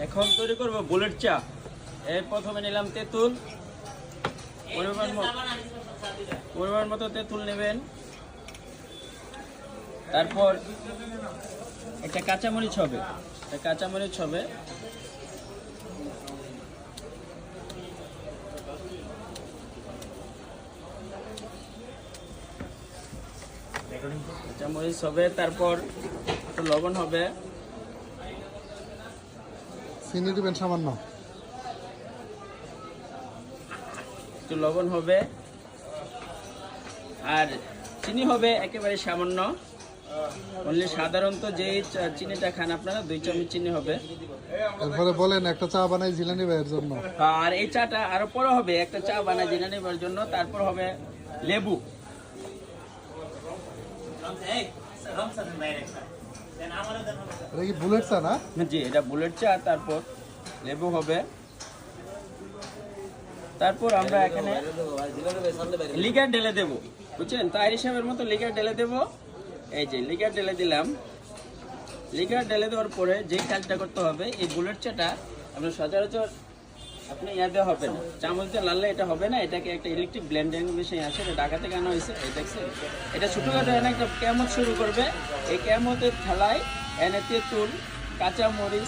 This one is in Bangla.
এখন তৈরি করব বুলেট চা। এর প্রথমে নিলাম তেঁতুল, পরিমাণ মতো তেঁতুল নেবেন। তারপর একটা কাঁচামরিচ হবে, কাঁচামরিচ হবে। তারপর একটু লবণ হবে, চিনি দিবেন সামান্য। আর চিনি হবে একেবারে সামান্য। অনলি সাধারণত যে চিনিটা খান আপনারা 2 চামচ চিনি হবে। এরপরে বলেন একটা চা বানাই জিলানি ভাইয়ের জন্য। আর এই চাটা আরো পরে হবে, একটা চা বানাই জেনে নেবার জন্য। তারপর হবে লেবু। এটা কি বুলেট চা না? জি, এটা বুলেট চা। তারপর লেবু হবে। তারপর আমরা এখানে লিগার ঢেলে দেব, বুঝছেন? তাই হিসাবের মতো লিগার ঢেলে দেব। এই যে লিগার ঢেলে দিলাম। লিগার ঢেলে দেওয়ার পরে যে কাজটা করতে হবে, এই বুলেট চাটা আপনার সচরাচর আপনি ইয়াতে হবে না, চামচ দিয়ে লাললে এটা হবে না। এটাকে একটা ইলেকট্রিক ব্লেন্ডিং মেশিন আছে, এটা ঢাকা থেকে আনা হয়েছে। এই দেখছেন, এটা ছোটখাটো এনে একটা কেমত শুরু করবে। এই কেমতের থালায় এনে তেঁতুল, কাঁচামরিচ,